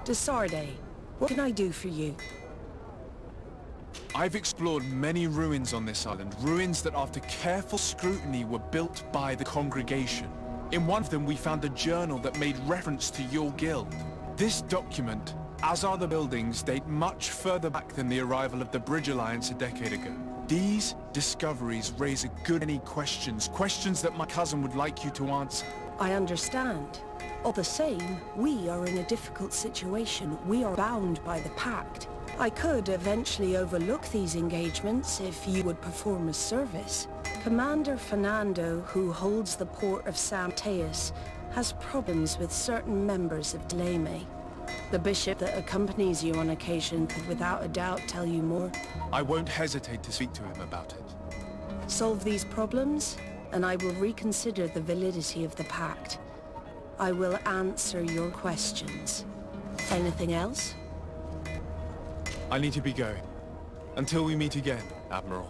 Desarde, what can I do for you? I've explored many ruins on this island, ruins that after careful scrutiny were built by the congregation. In one of them we found a journal that made reference to your guild. This document, as are the buildings, date much further back than the arrival of the Bridge Alliance a decade ago. These discoveries raise a good many questions, questions that my cousin would like you to answer. I understand. All the same, we are in a difficult situation. We are bound by the pact. I could eventually overlook these engagements if you would perform a service. Commander Fernando, who holds the port of San Mateus, has problems with certain members of Deleme. The bishop that accompanies you on occasion could without a doubt tell you more. I won't hesitate to speak to him about it. Solve these problems, and I will reconsider the validity of the pact. I will answer your questions. Anything else? I need to be going. Until we meet again, Admiral.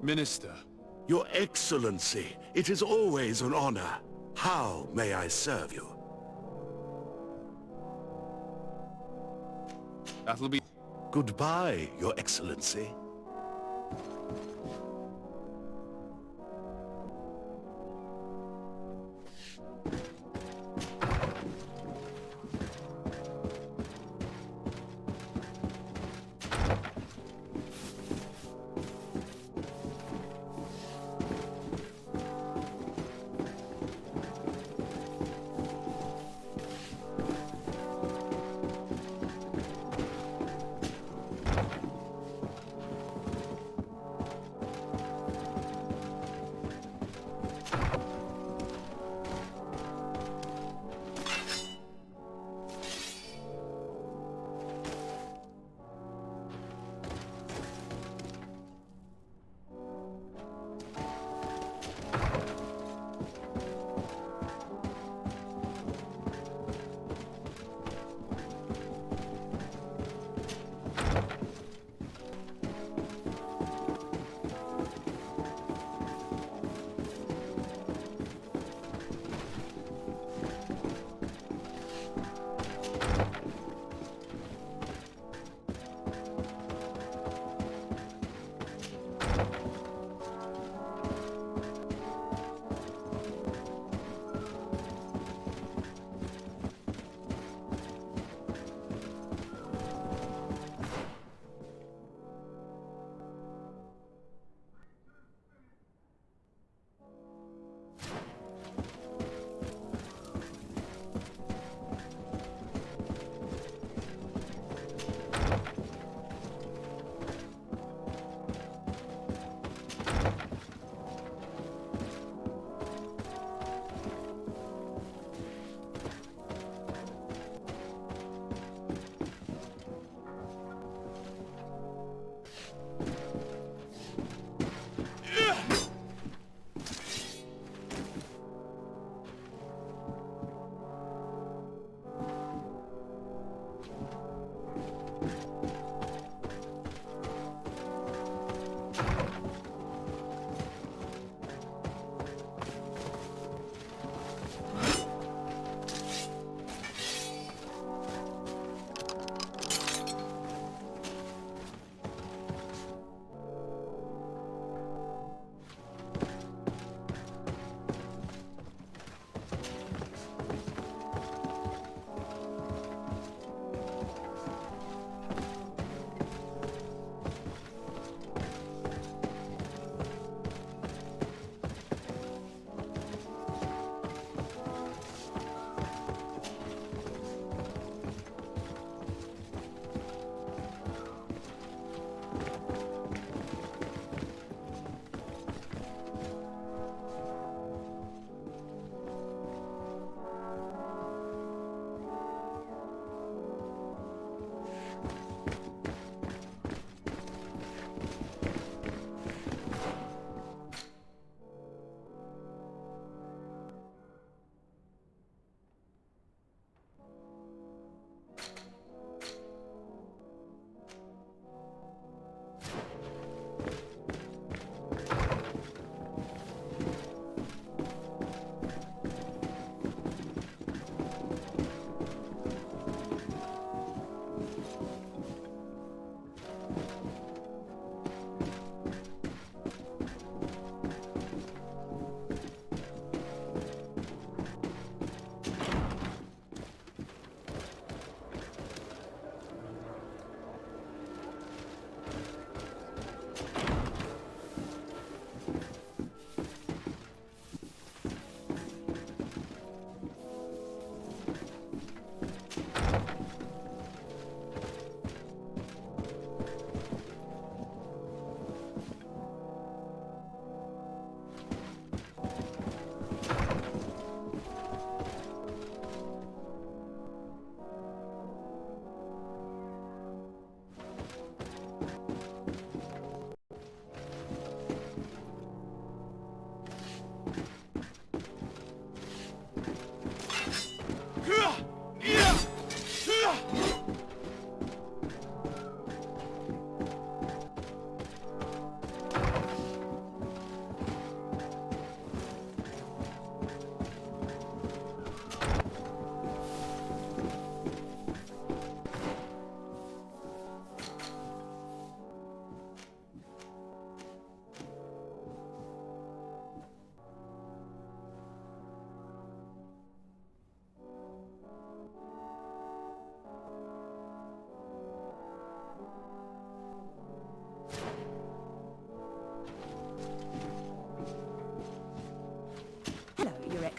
Minister. Your Excellency, it is always an honor. How may I serve you? That'll be... Goodbye, Your Excellency.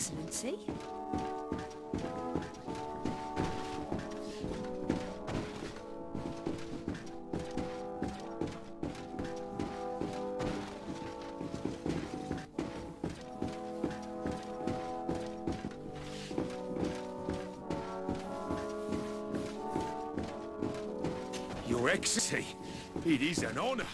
Excellency. Your Excellency, it is an honor.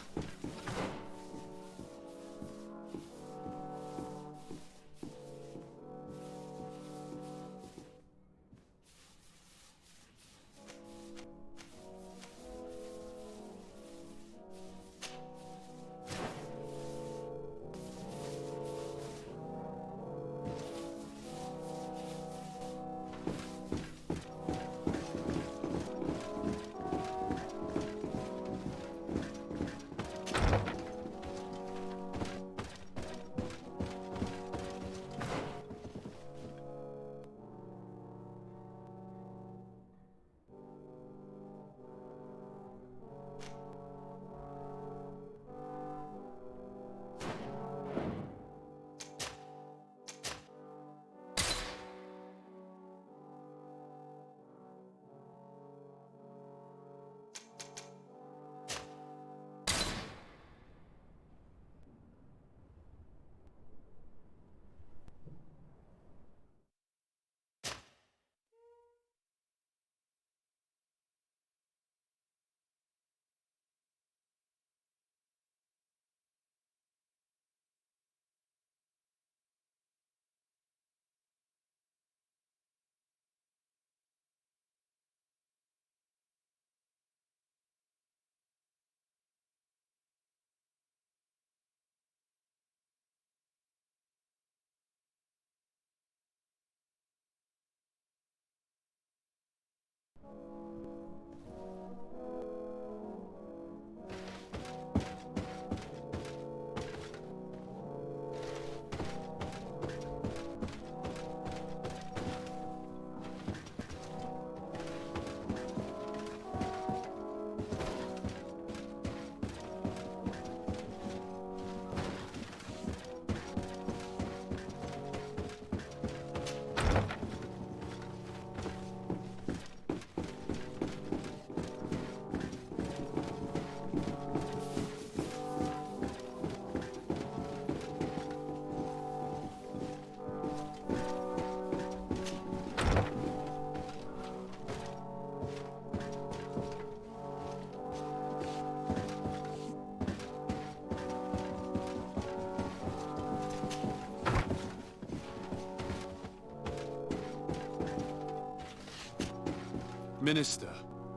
Minister,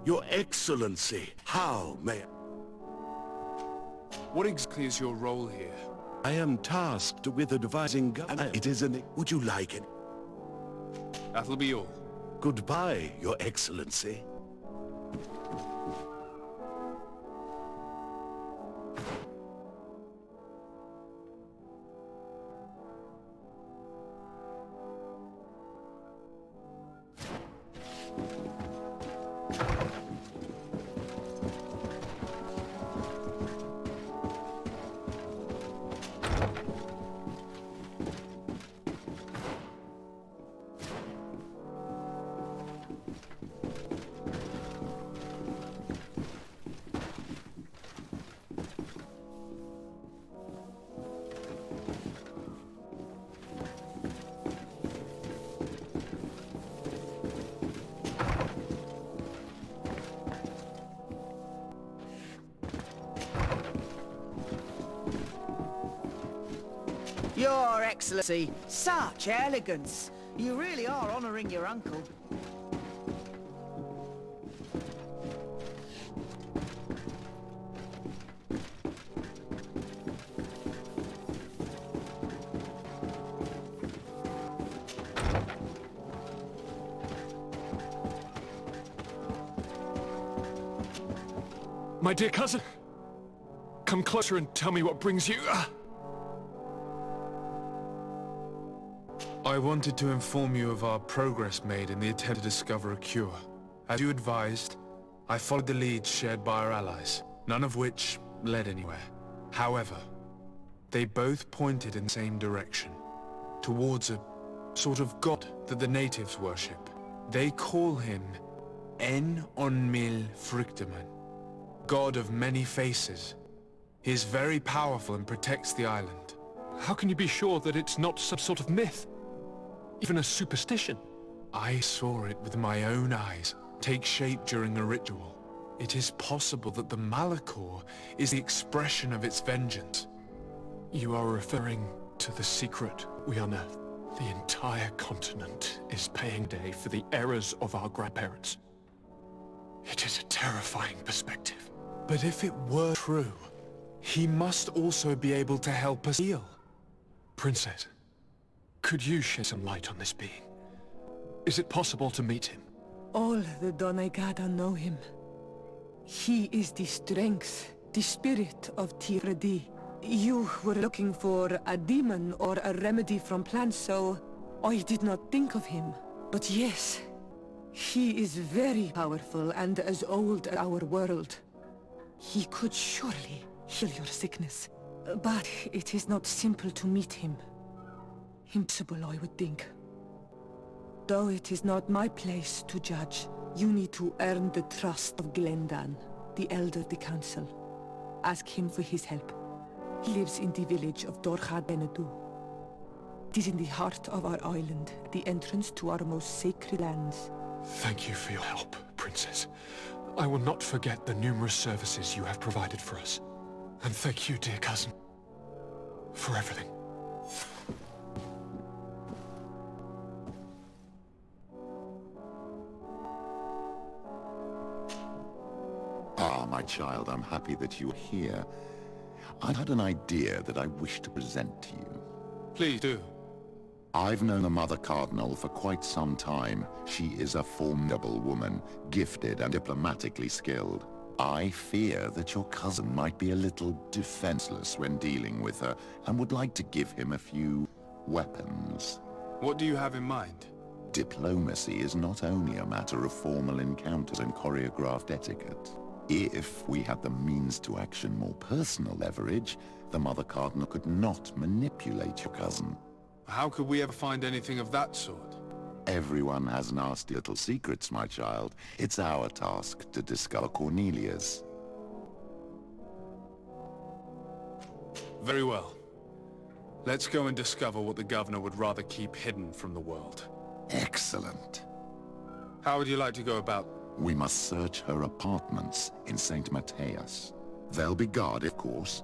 Your Excellency, how may I... what exactly is your role here? I am tasked with advising it is an... Would you like it? That'll be all. Goodbye, Your Excellency. Your Excellency, such elegance. You really are honouring your uncle. My dear cousin, come closer and tell me what brings you... I wanted to inform you of our progress made in the attempt to discover a cure. As you advised, I followed the leads shared by our allies, none of which led anywhere. However, they both pointed in the same direction, towards a sort of god that the natives worship. They call him En Onmil Frictaman, god of many faces. He is very powerful and protects the island. How can you be sure that it's not some sort of myth? Even a superstition? I saw it with my own eyes take shape during a ritual. It is possible that the Malachor is the expression of its vengeance. You are referring to the secret we unearthed. The entire continent is paying day for the errors of our grandparents. It is a terrifying perspective. But if it were true, he must also be able to help us heal. Princess, could you shed some light on this being? Is it possible to meet him? All the Doneigada know him. He is the strength, the spirit of Tiradi. You were looking for a demon or a remedy from plants, so I did not think of him. But yes, he is very powerful and as old as our world. He could surely heal your sickness. But it is not simple to meet him. Impossible, I would think. Though it is not my place to judge, you need to earn the trust of Glendan, the elder of the council. Ask him for his help. He lives in the village of Dorcha Benedu. It is in the heart of our island, the entrance to our most sacred lands. Thank you for your help, Princess. I will not forget the numerous services you have provided for us. And thank you, dear cousin, for everything. Ah, my child, I'm happy that you're here. I had an idea that I wish to present to you. Please do. I've known the Mother Cardinal for quite some time. She is a formidable woman, gifted and diplomatically skilled. I fear that your cousin might be a little defenseless when dealing with her, and would like to give him a few weapons. What do you have in mind? Diplomacy is not only a matter of formal encounters and choreographed etiquette. If we had the means to action more personal leverage, the Mother Cardinal could not manipulate your cousin. How could we ever find anything of that sort? Everyone has nasty little secrets, my child. It's our task to discover Cornelia's. Very well. Let's go and discover what the governor would rather keep hidden from the world. Excellent. How would you like to go about? We must search her apartments in St. Matthias. They'll be guarded, of course.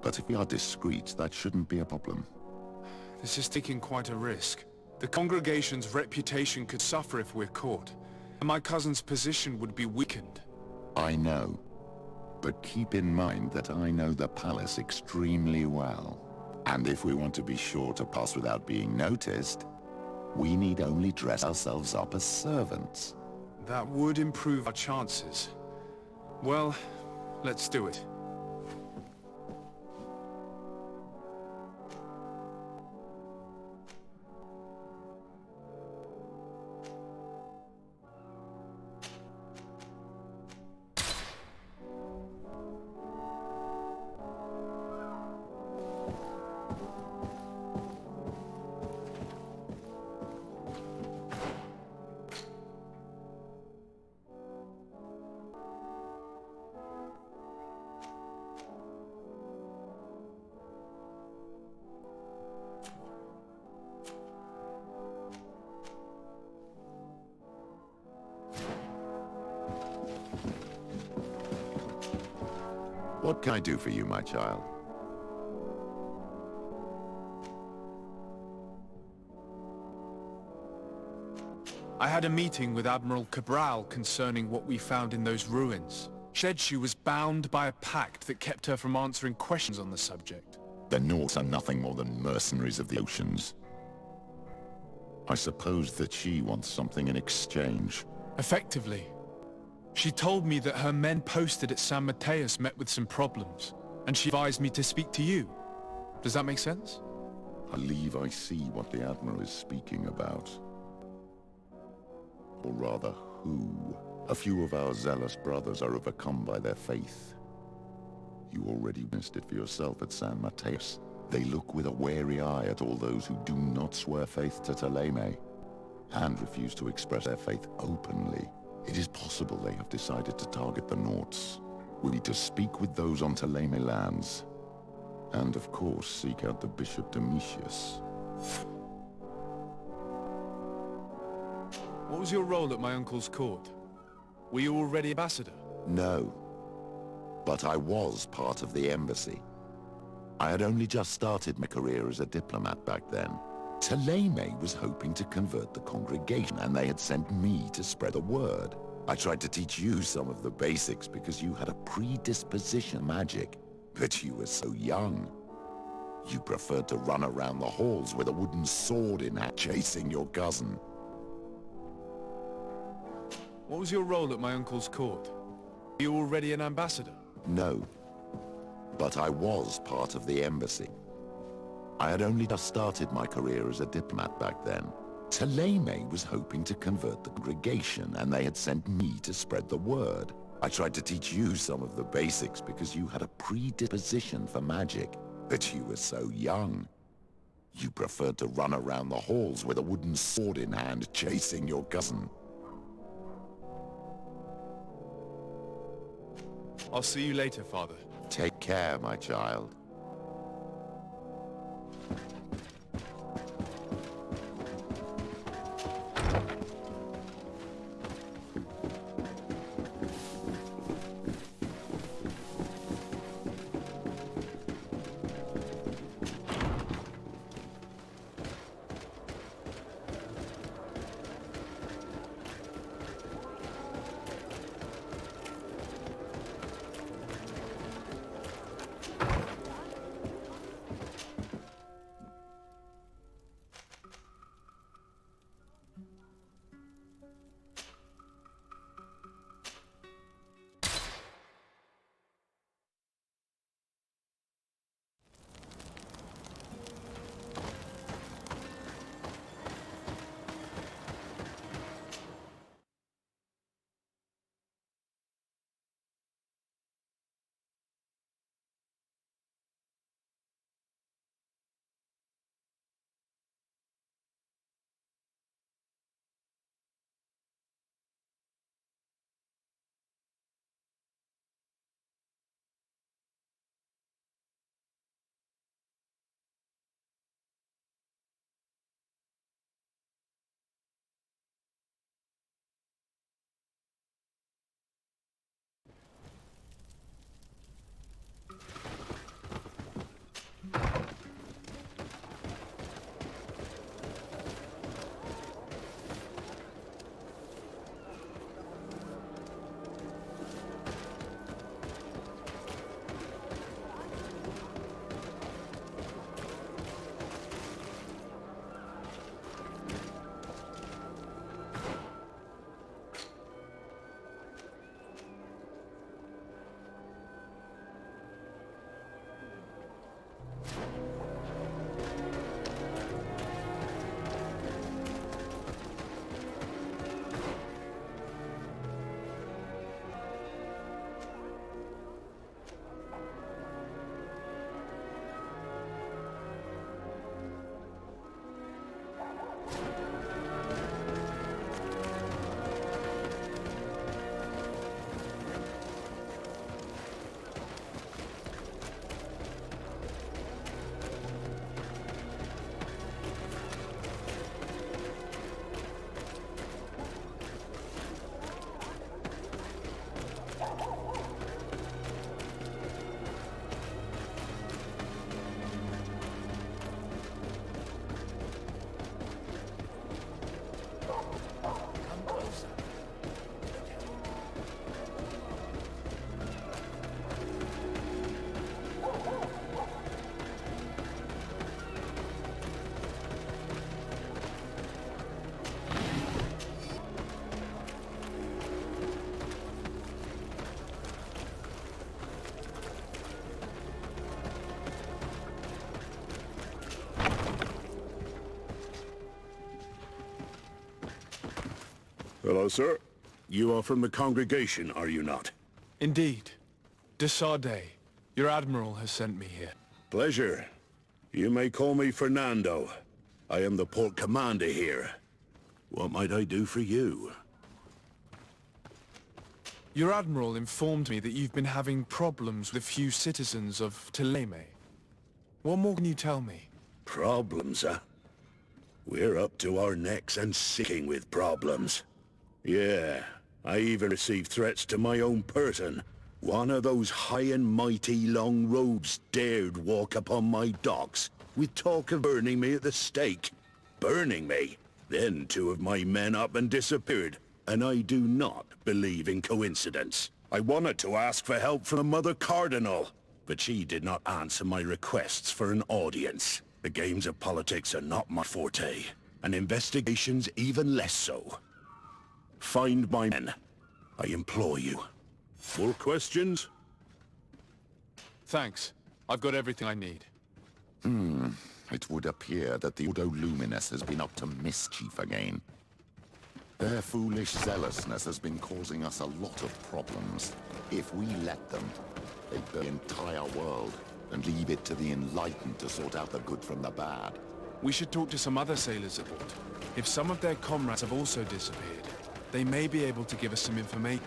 But if we are discreet, that shouldn't be a problem. This is taking quite a risk. The congregation's reputation could suffer if we're caught, and my cousin's position would be weakened. I know. But keep in mind that I know the palace extremely well. And if we want to be sure to pass without being noticed, we need only dress ourselves up as servants. That would improve our chances. Well, let's do it. What can I do for you, my child? I had a meeting with Admiral Cabral concerning what we found in those ruins. Said she was bound by a pact that kept her from answering questions on the subject. The Norse are nothing more than mercenaries of the oceans. I suppose that she wants something in exchange. Effectively. She told me that her men posted at San Mateus met with some problems, and she advised me to speak to you. Does that make sense? I believe I see what the Admiral is speaking about. Or rather, who. A few of our zealous brothers are overcome by their faith. You already witnessed it for yourself at San Mateus. They look with a wary eye at all those who do not swear faith to Thélème, and refuse to express their faith openly. It is possible they have decided to target the Nauts. We need to speak with those on Thélème lands, and of course seek out the Bishop Domitius. What was your role at my uncle's court? Were you already ambassador? No, but I was part of the embassy. I had only just started my career as a diplomat back then. Thélème was hoping to convert the congregation, and they had sent me to spread the word. I tried to teach you some of the basics because you had a predisposition to magic, but you were so young. You preferred to run around the halls with a wooden sword in hand, chasing your cousin. What was your role at my uncle's court? Were you already an ambassador? No, but I was part of the embassy. I had only just started my career as a diplomat back then. Thélème was hoping to convert the congregation, and they had sent me to spread the word. I tried to teach you some of the basics because you had a predisposition for magic, but you were so young. You preferred to run around the halls with a wooden sword in hand, chasing your cousin. I'll see you later, father. Take care, my child. Hello, sir. You are from the congregation, are you not? Indeed. De Sardet, your admiral has sent me here. Pleasure. You may call me Fernando. I am the port commander here. What might I do for you? Your admiral informed me that you've been having problems with a few citizens of Teleme. What more can you tell me? Problems, huh? We're up to our necks and sinking with problems. Yeah, I even received threats to my own person. One of those high and mighty long robes dared walk upon my docks, with talk of burning me at the stake. Burning me? Then two of my men up and disappeared, and I do not believe in coincidence. I wanted to ask for help from the Mother Cardinal, but she did not answer my requests for an audience. The games of politics are not my forte, and investigations even less so. Find my men. I implore you. More questions? Thanks. I've got everything I need. It would appear that the Ordo Luminous has been up to mischief again. Their foolish zealousness has been causing us a lot of problems. If we let them, they'd burn the entire world and leave it to the enlightened to sort out the good from the bad. We should talk to some other sailors aboard. If some of their comrades have also disappeared, they may be able to give us some information.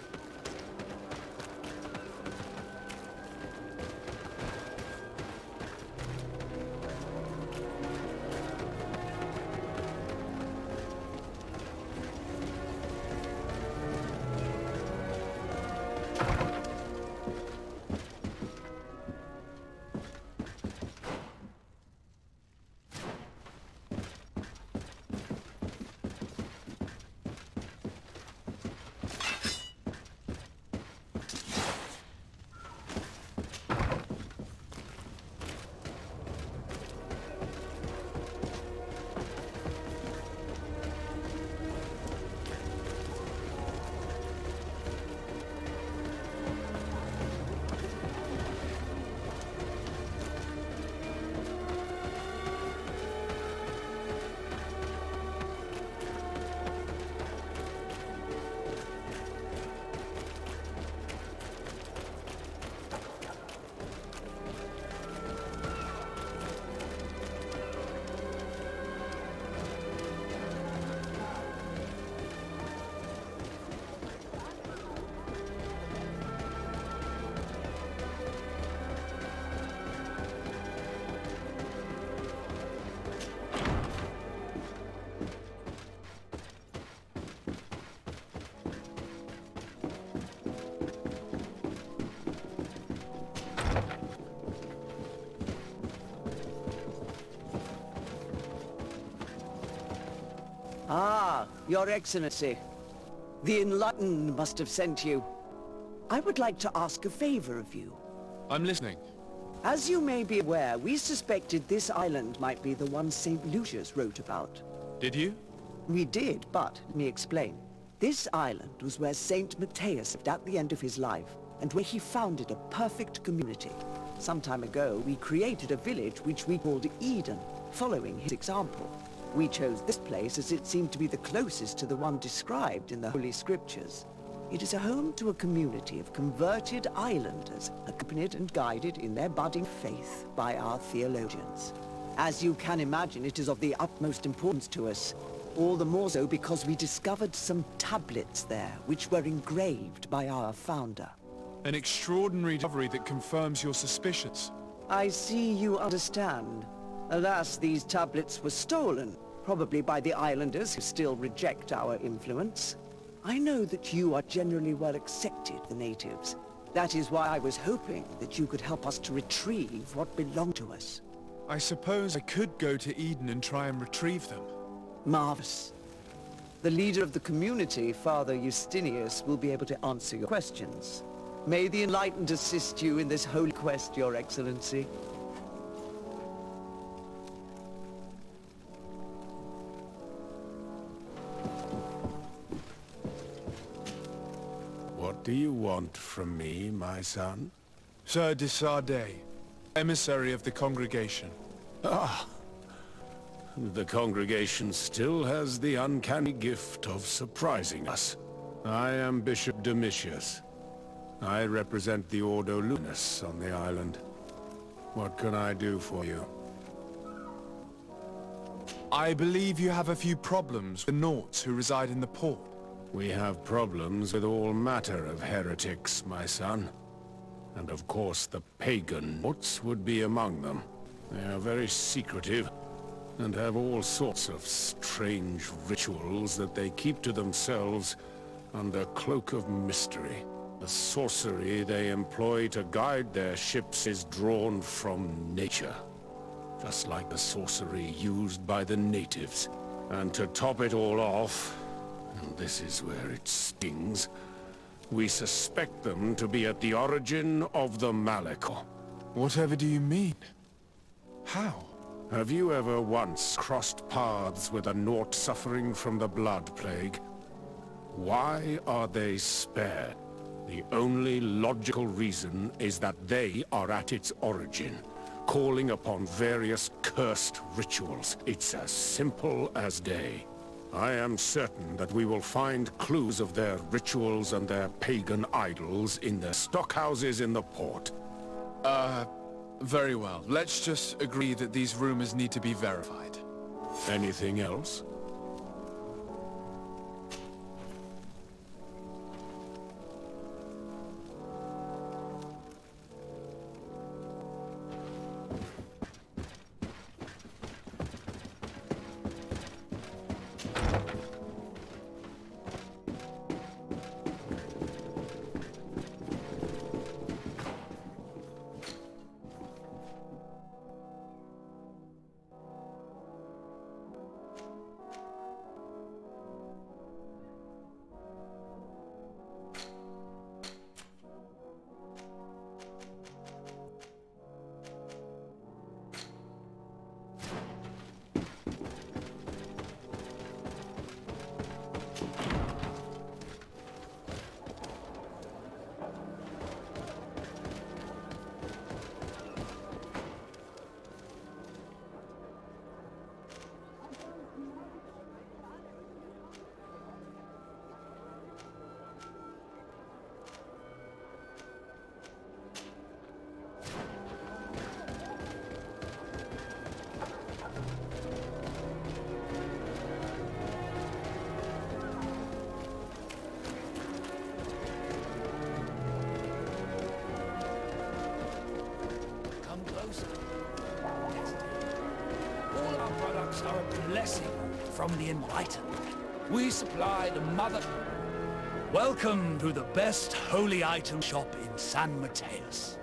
Ah, Your Excellency. The Enlightened must have sent you. I would like to ask a favor of you. I'm listening. As you may be aware, we suspected this island might be the one St. Lucius wrote about. Did you? We did, but let me explain. This island was where St. Matthias lived at the end of his life, and where he founded a perfect community. Some time ago, we created a village which we called Eden, following his example. We chose this place as it seemed to be the closest to the one described in the Holy Scriptures. It is a home to a community of converted islanders, accompanied and guided in their budding faith by our theologians. As you can imagine, it is of the utmost importance to us, all the more so because we discovered some tablets there, which were engraved by our founder. An extraordinary discovery that confirms your suspicions. I see you understand. Alas, these tablets were stolen, probably by the islanders who still reject our influence. I know that you are generally well accepted, the natives. That is why I was hoping that you could help us to retrieve what belonged to us. I suppose I could go to Eden and try and retrieve them. Marvelous. The leader of the community, Father Justinius, will be able to answer your questions. May the Enlightened assist you in this holy quest, Your Excellency. What do you want from me, my son? Sir de Sardet, emissary of the congregation. Ah, the congregation still has the uncanny gift of surprising us. I am Bishop Domitius. I represent the Ordo Luminous on the island. What can I do for you? I believe you have a few problems with nauts who reside in the port. We have problems with all matter of heretics, my son. And of course the pagan nauts would be among them. They are very secretive, and have all sorts of strange rituals that they keep to themselves under cloak of mystery. The sorcery they employ to guide their ships is drawn from nature, just like the sorcery used by the natives. And to top it all off, and this is where it stings, we suspect them to be at the origin of the Malekor. Whatever do you mean? How? Have you ever once crossed paths with a Naut suffering from the Blood Plague? Why are they spared? The only logical reason is that they are at its origin, calling upon various cursed rituals. It's as simple as day. I am certain that we will find clues of their rituals and their pagan idols in the stockhouses in the port. Very well. Let's just agree that these rumors need to be verified. Anything else? All our products are a blessing from the enlightened. We supply the mother... Welcome to the best holy item shop in San Mateus.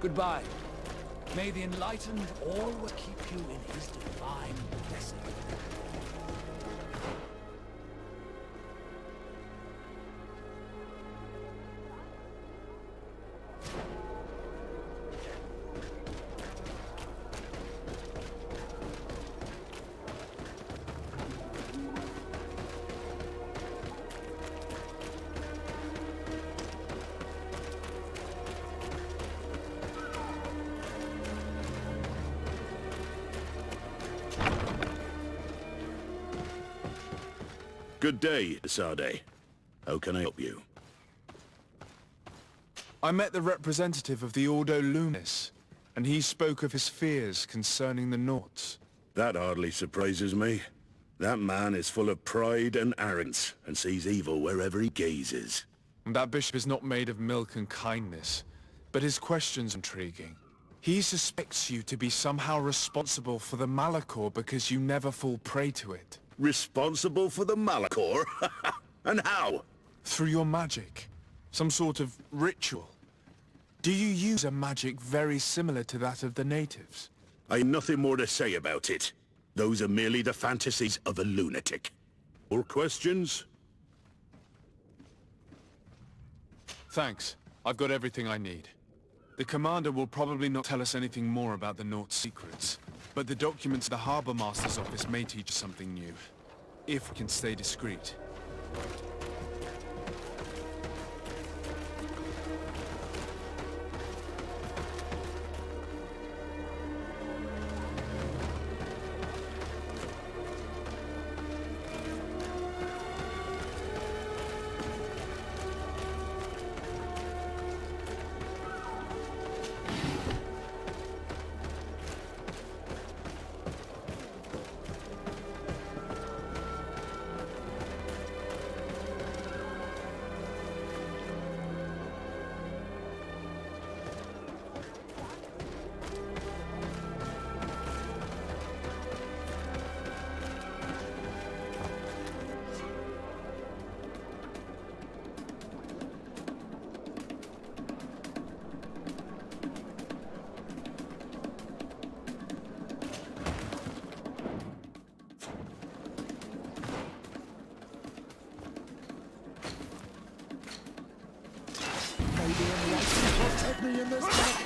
Goodbye. May the enlightened always keep you in his divine blessing. Good day, Sade. How can I help you? I met the representative of the Ordo Lumis, and he spoke of his fears concerning the Nauts. That hardly surprises me. That man is full of pride and arrogance, and sees evil wherever he gazes. And that bishop is not made of milk and kindness, but his question's intriguing. He suspects you to be somehow responsible for the Malachor because you never fall prey to it. Responsible for the Malachor? And how? Through your magic. Some sort of ritual. Do you use a magic very similar to that of the natives? I have nothing more to say about it. Those are merely the fantasies of a lunatic. More questions? Thanks. I've got everything I need. The commander will probably not tell us anything more about the Naut's secrets, but the documents at the Harbor Master's office may teach us something new, if we can stay discreet. Protect me in this battle.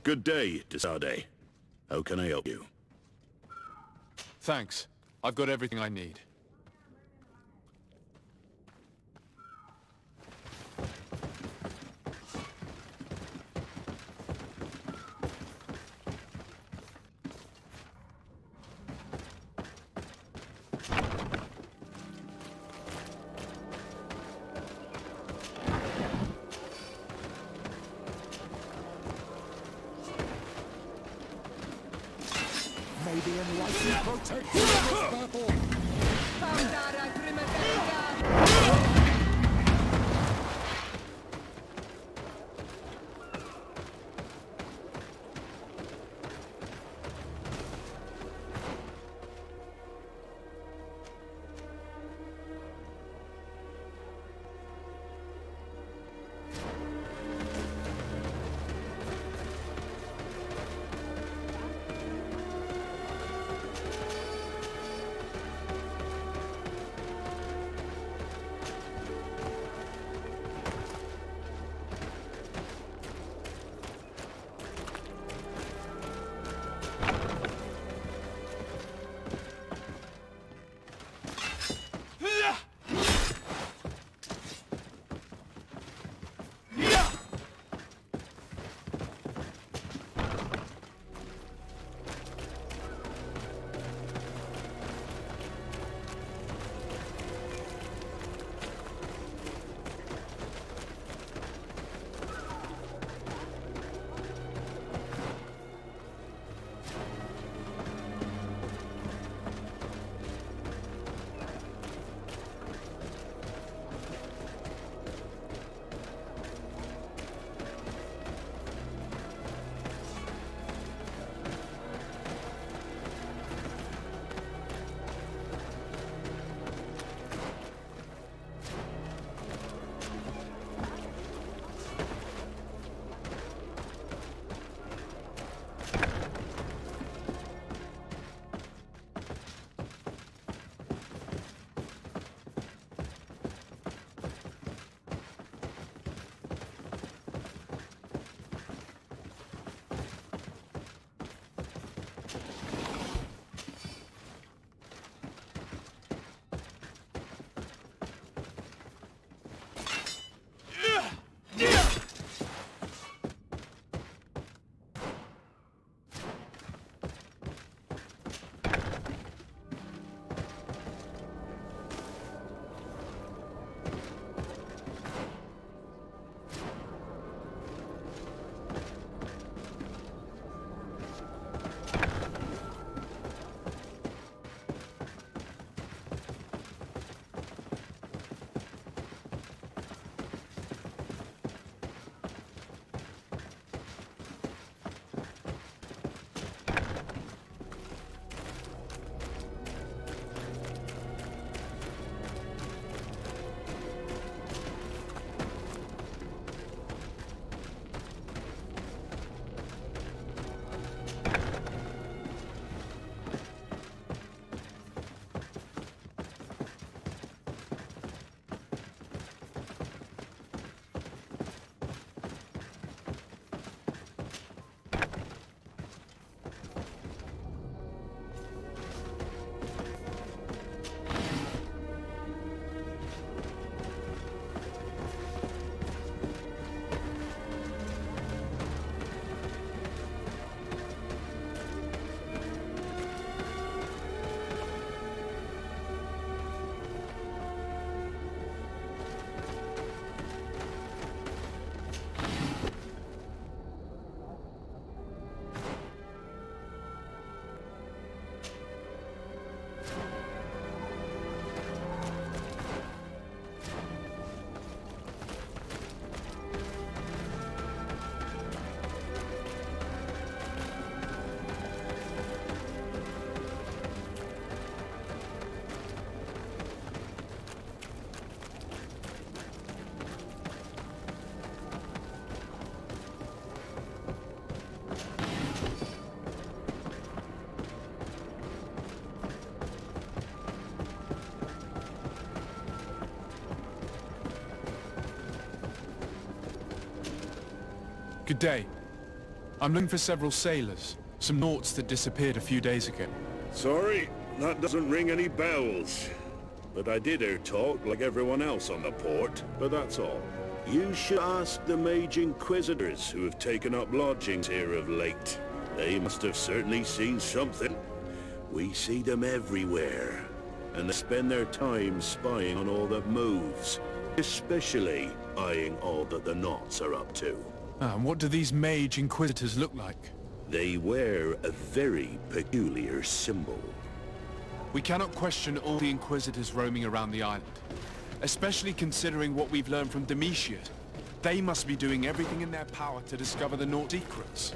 Good day, Desade. How can I help you? Thanks. I've got everything I need. Maybe enlightened protection of this battle. Good day. I'm looking for several sailors. Some nauts that disappeared a few days ago. Sorry, that doesn't ring any bells. But I did hear talk like everyone else on the port, but that's all. You should ask the mage inquisitors who have taken up lodgings here of late. They must have certainly seen something. We see them everywhere, and they spend their time spying on all that moves, especially eyeing all that the nauts are up to. And what do these mage inquisitors look like? They wear a very peculiar symbol. We cannot question all the inquisitors roaming around the island, especially considering what we've learned from Demetrius. They must be doing everything in their power to discover the Naut secrets.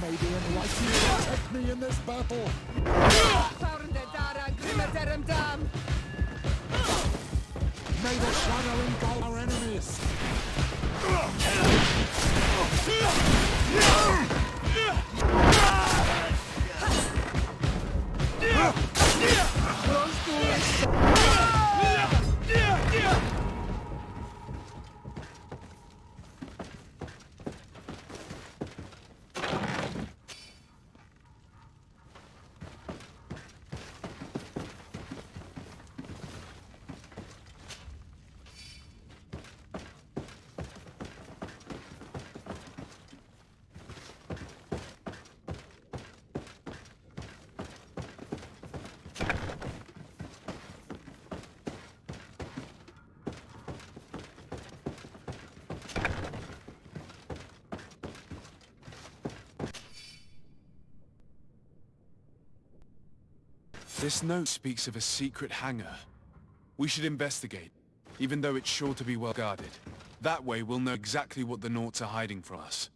Maybe enlighten you to protect me in this battle. May the shadow engulf our enemies. This note speaks of a secret hangar. We should investigate, even though it's sure to be well guarded. That way we'll know exactly what the Nauts are hiding from us.